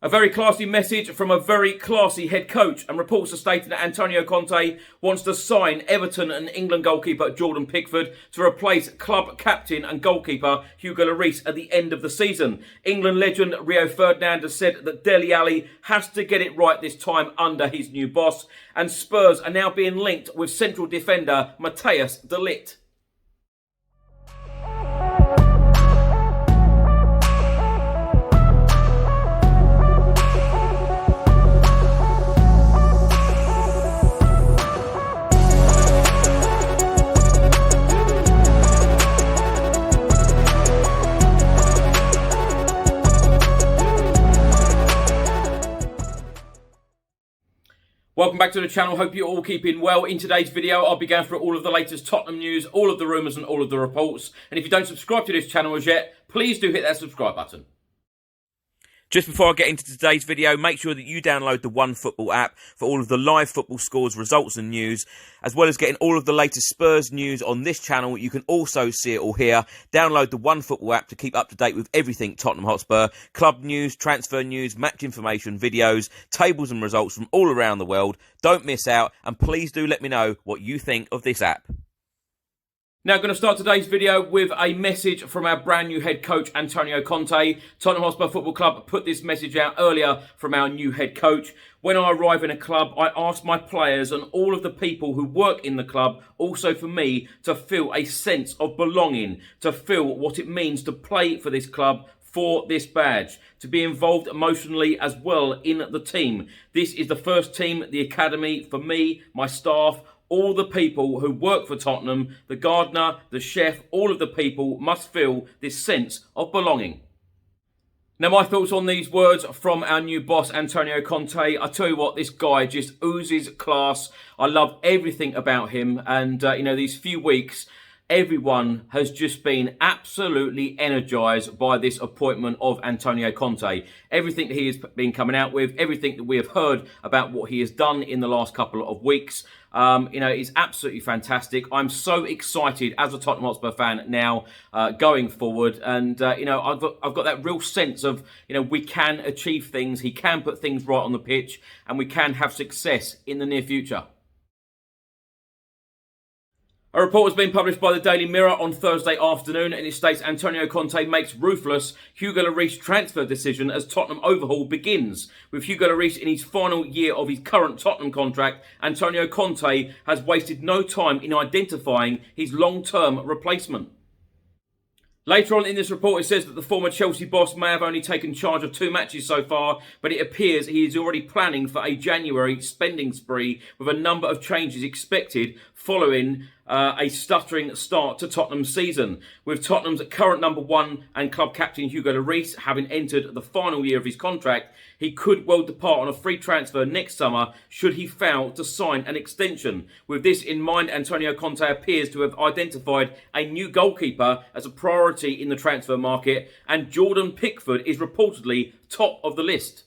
A very classy message from a very classy head coach, and reports are stating that Antonio Conte wants to sign Everton and England goalkeeper Jordan Pickford to replace club captain and goalkeeper Hugo Lloris at the end of the season. England legend Rio Ferdinand has said that Dele Alli has to get it right this time under his new boss, and Spurs are now being linked with central defender Matthijs de Ligt. Welcome back to the channel, hope you're all keeping well. In today's video, I'll be going through all of the latest Tottenham news, all of the rumours and all of the reports. And if you don't subscribe to this channel as yet, please do hit that subscribe button. Just before I get into today's video, make sure that you download the OneFootball app for all of the live football scores, results and news, as well as getting all of the latest Spurs news on this channel. You can also see it all here. Download the OneFootball app to keep up to date with everything Tottenham Hotspur, club news, transfer news, match information, videos, tables and results from all around the world. Don't miss out, and please do let me know what you think of this app. Now, I'm going to start today's video with a message from our brand new head coach, Antonio Conte. Tottenham Hotspur Football Club put this message out earlier from our new head coach. When I arrive in a club, I ask my players and all of the people who work in the club, also for me, to feel a sense of belonging, to feel what it means to play for this club, for this badge, to be involved emotionally as well in the team. This is the first team, the academy, for me, my staff, all the people who work for Tottenham, the gardener, the chef, all of the people must feel this sense of belonging. Now, my thoughts on these words from our new boss, Antonio Conte. I tell you what, this guy just oozes class. I love everything about him. And, these few weeks, everyone has just been absolutely energised by this appointment of Antonio Conte. Everything that he has been coming out with, everything that we have heard about what he has done in the last couple of weeks, is absolutely fantastic. I'm so excited as a Tottenham Hotspur fan now going forward. And, I've got that real sense of, we can achieve things. He can put things right on the pitch and we can have success in the near future. A report has been published by the Daily Mirror on Thursday afternoon, and it states Antonio Conte makes ruthless Hugo Lloris transfer decision as Tottenham overhaul begins. With Hugo Lloris in his final year of his current Tottenham contract, Antonio Conte has wasted no time in identifying his long-term replacement. Later on in this report, it says that the former Chelsea boss may have only taken charge of 2 matches so far, but it appears he is already planning for a January spending spree with a number of changes expected following a stuttering start to Tottenham's season. With Tottenham's current number 1 and club captain Hugo Lloris having entered the final year of his contract, he could well depart on a free transfer next summer should he fail to sign an extension. With this in mind, Antonio Conte appears to have identified a new goalkeeper as a priority in the transfer market, and Jordan Pickford is reportedly top of the list.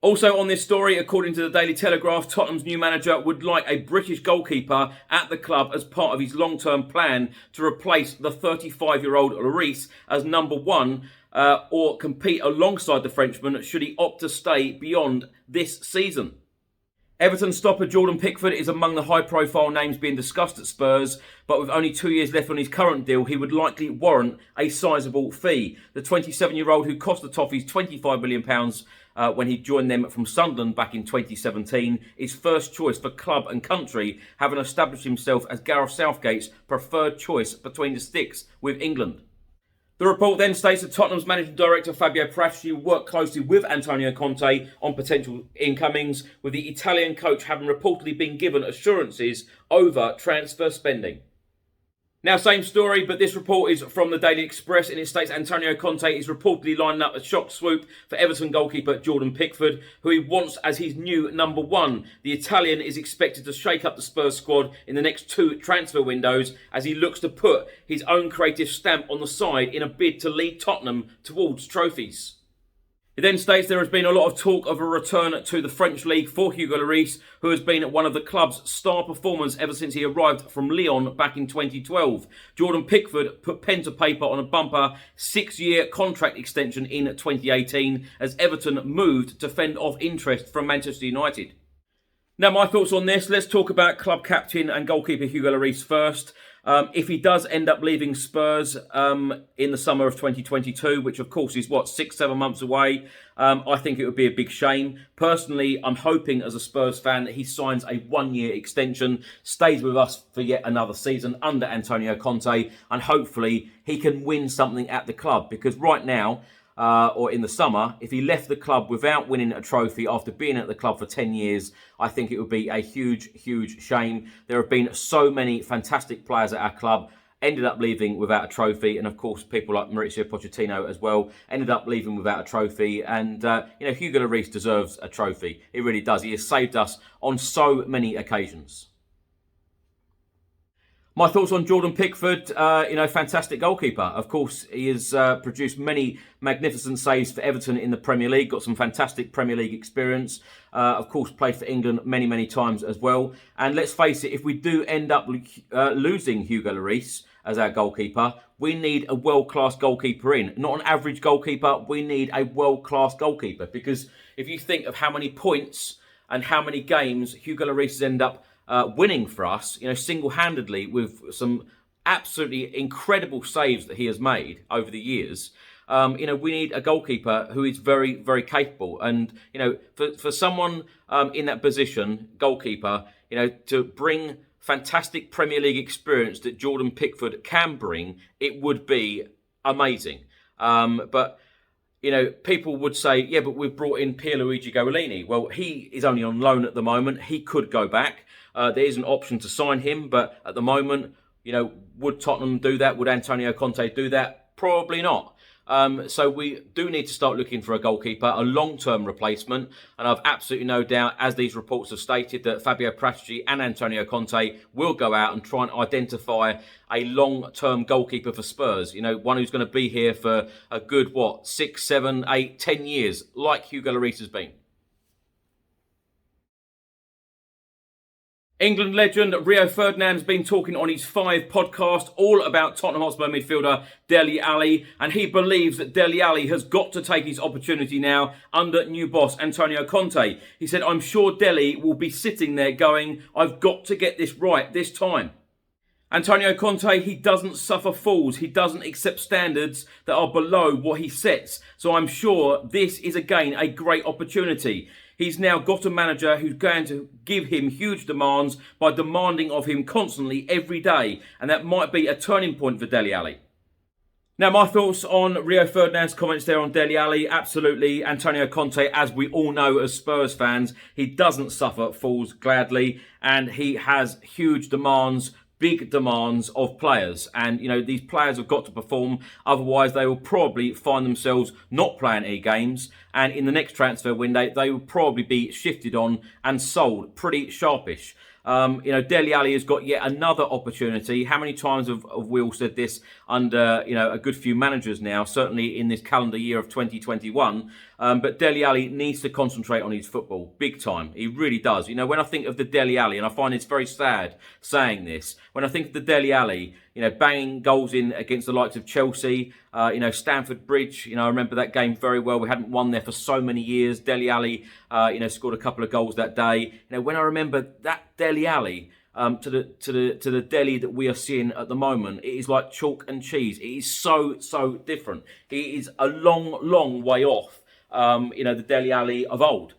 Also on this story, according to the Daily Telegraph, Tottenham's new manager would like a British goalkeeper at the club as part of his long-term plan to replace the 35-year-old Lloris as number 1 or compete alongside the Frenchman should he opt to stay beyond this season. Everton stopper Jordan Pickford is among the high-profile names being discussed at Spurs, but with only 2 years left on his current deal, he would likely warrant a sizable fee. The 27-year-old, who cost the Toffees £25 million when he joined them from Sunderland back in 2017, is first choice for club and country, having established himself as Gareth Southgate's preferred choice between the sticks with England. The report then states that Tottenham's managing director Fabio Paratici will work closely with Antonio Conte on potential incomings, with the Italian coach having reportedly been given assurances over transfer spending. Now, same story, but this report is from the Daily Express, and it states Antonio Conte is reportedly lining up a shock swoop for Everton goalkeeper Jordan Pickford, who he wants as his new number 1. The Italian is expected to shake up the Spurs squad in the next 2 transfer windows as he looks to put his own creative stamp on the side in a bid to lead Tottenham towards trophies. It then states there has been a lot of talk of a return to the French league for Hugo Lloris, who has been one of the club's star performers ever since he arrived from Lyon back in 2012. Jordan Pickford put pen to paper on a bumper 6-year contract extension in 2018 as Everton moved to fend off interest from Manchester United. Now, my thoughts on this. Let's talk about club captain and goalkeeper Hugo Lloris first. If he does end up leaving Spurs in the summer of 2022, which of course is 6-7 months away, I think it would be a big shame. Personally, I'm hoping as a Spurs fan that he signs a 1-year extension, stays with us for yet another season under Antonio Conte, and hopefully he can win something at the club. Because right now, or in the summer, if he left the club without winning a trophy after being at the club for 10 years, I think it would be a huge, huge shame. There have been so many fantastic players at our club, ended up leaving without a trophy, and of course people like Mauricio Pochettino as well ended up leaving without a trophy. And Hugo Lloris deserves a trophy. He really does. He has saved us on so many occasions. My thoughts on Jordan Pickford, fantastic goalkeeper. Of course, he has produced many magnificent saves for Everton in the Premier League, got some fantastic Premier League experience. Of course, played for England many, many times as well. And let's face it, if we do end up losing Hugo Lloris as our goalkeeper, we need a world-class goalkeeper in. Not an average goalkeeper, we need a world-class goalkeeper. Because if you think of how many points and how many games Hugo Lloris has ended up winning for us, single-handedly with some absolutely incredible saves that he has made over the years. We need a goalkeeper who is very, very capable. And, for someone in that position, goalkeeper, to bring fantastic Premier League experience that Jordan Pickford can bring, it would be amazing. But people would say, yeah, but we've brought in Pierluigi Goalini. Well, he is only on loan at the moment. He could go back. There is an option to sign him, but at the moment, would Tottenham do that? Would Antonio Conte do that? Probably not. So we do need to start looking for a goalkeeper, a long-term replacement. And I've absolutely no doubt, as these reports have stated, that Fabio Paratici and Antonio Conte will go out and try and identify a long-term goalkeeper for Spurs. One who's going to be here for a good, 6, 7, 8, 10 years, like Hugo Lloris has been. England legend Rio Ferdinand has been talking on his 5 podcast all about Tottenham Hotspur midfielder Dele Alli, and he believes that Dele Alli has got to take his opportunity now under new boss Antonio Conte. He said, I'm sure Dele will be sitting there going, I've got to get this right this time. Antonio Conte, he doesn't suffer fools. He doesn't accept standards that are below what he sets. So I'm sure this is again a great opportunity. He's now got a manager who's going to give him huge demands by demanding of him constantly every day. And that might be a turning point for Dele Alli. Now, my thoughts on Rio Ferdinand's comments there on Dele Alli. Absolutely, Antonio Conte, as we all know as Spurs fans, he doesn't suffer fools gladly. And he has huge demands, big demands of players. And, these players have got to perform. Otherwise, they will probably find themselves not playing any games. And in the next transfer window, they will probably be shifted on and sold pretty sharpish. Dele Alli has got yet another opportunity. How many times have we all said this under, a good few managers now, certainly in this calendar year of 2021. But Dele Alli needs to concentrate on his football big time. He really does. When I think of the Dele Alli, and I find it's very sad saying this, when I think of the Dele Alli, banging goals in against the likes of Chelsea, Stamford Bridge, I remember that game very well. We hadn't won there for so many years. Dele Alli, scored a couple of goals that day. When I remember that Dele Alli, to the Dele that we are seeing at the moment, it is like chalk and cheese. It is so different. He is a long way off, the Dele Alli of old.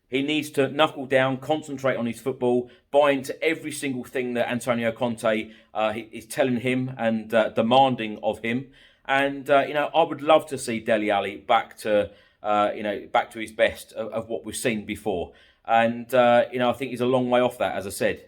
He needs to knuckle down, concentrate on his football, buy into every single thing that Antonio Conte is telling him and demanding of him. And I would love to see Dele Alli back to his best of what we've seen before. And I think he's a long way off that, as I said.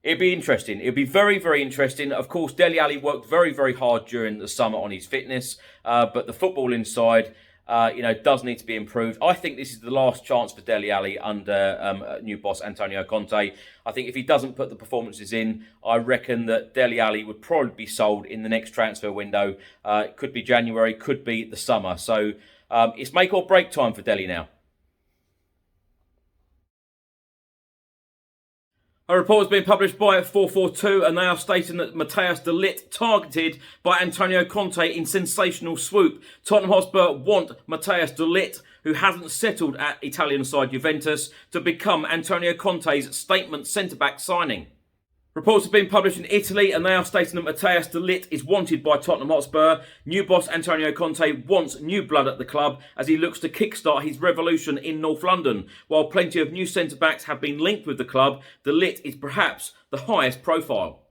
It'd be interesting. It'd be very, very interesting. Of course, Dele Alli worked very, very hard during the summer on his fitness, but the footballing side, does need to be improved. I think this is the last chance for Dele Alli under new boss Antonio Conte. I think if he doesn't put the performances in, I reckon that Dele Alli would probably be sold in the next transfer window. It could be January, could be the summer. So it's make or break time for Dele now. A report has been published by 442 and they are stating that Matthijs de Ligt targeted by Antonio Conte in sensational swoop. Tottenham Hotspur want Matthijs de Ligt, who hasn't settled at Italian side Juventus, to become Antonio Conte's statement centre-back signing. Reports have been published in Italy and they are stating that Matthijs de Ligt is wanted by Tottenham Hotspur. New boss Antonio Conte wants new blood at the club as he looks to kickstart his revolution in North London. While plenty of new centre-backs have been linked with the club, de Ligt is perhaps the highest profile.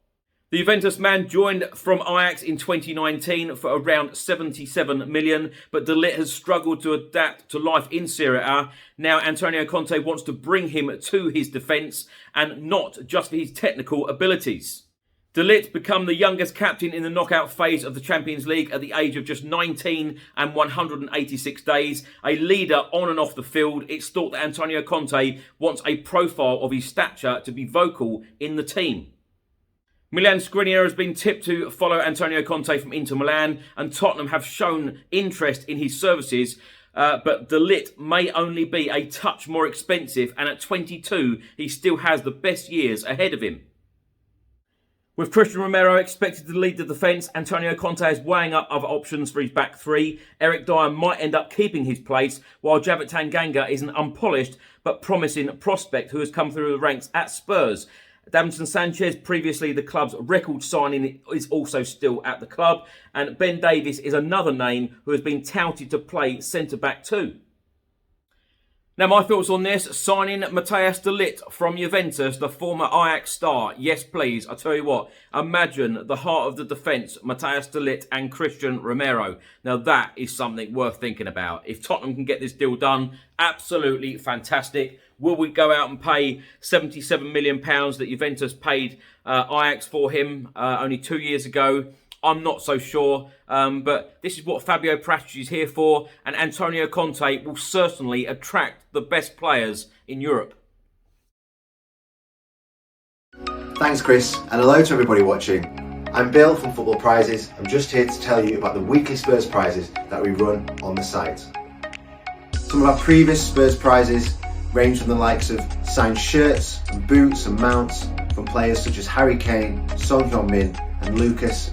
The Juventus man joined from Ajax in 2019 for around 77 million, but de Ligt has struggled to adapt to life in Serie A. Now Antonio Conte wants to bring him to his defence and not just for his technical abilities. De Ligt became the youngest captain in the knockout phase of the Champions League at the age of just 19 and 186 days. A leader on and off the field, it's thought that Antonio Conte wants a profile of his stature to be vocal in the team. Milan Skriniar has been tipped to follow Antonio Conte from Inter Milan and Tottenham have shown interest in his services, but de Ligt may only be a touch more expensive and at 22 he still has the best years ahead of him. With Christian Romero expected to lead the defence, Antonio Conte is weighing up other options for his back three. Eric Dyer might end up keeping his place, while Javert Tanganga is an unpolished but promising prospect who has come through the ranks at Spurs. Davinson Sanchez, previously the club's record signing, is also still at the club. And Ben Davies is another name who has been touted to play centre-back too. Now, my thoughts on this: signing Matthijs de Ligt from Juventus, the former Ajax star. Yes, please. I tell you what, imagine the heart of the defence, Matthijs de Ligt and Christian Romero. Now, that is something worth thinking about. If Tottenham can get this deal done, absolutely fantastic. Will we go out and pay £77 million that Juventus paid Ajax for him only 2 years ago? I'm not so sure, but this is what Fabio Paratici is here for, and Antonio Conte will certainly attract the best players in Europe. Thanks, Chris, and hello to everybody watching. I'm Bill from Football Prizes. I'm just here to tell you about the weekly Spurs prizes that we run on the site. Some of our previous Spurs prizes range from the likes of signed shirts and boots and mounts from players such as Harry Kane, Son Heung-min and Lucas,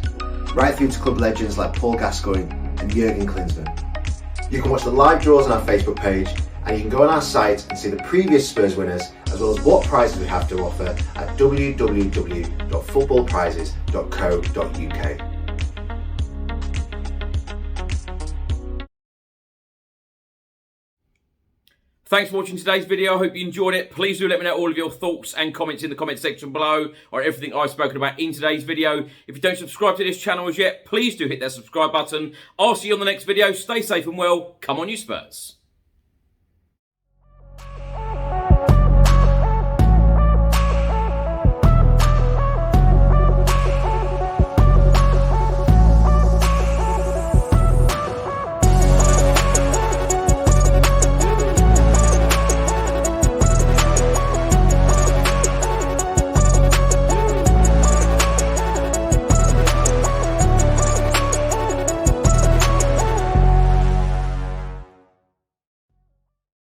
right through to club legends like Paul Gascoigne and Jurgen Klinsmann. You can watch the live draws on our Facebook page, and you can go on our site and see the previous Spurs winners as well as what prizes we have to offer at www.footballprizes.co.uk. Thanks for watching today's video. I hope you enjoyed it. Please do let me know all of your thoughts and comments in the comment section below, or everything I've spoken about in today's video. If you don't subscribe to this channel as yet, please do hit that subscribe button. I'll see you on the next video. Stay safe and well. Come on, you Spurs.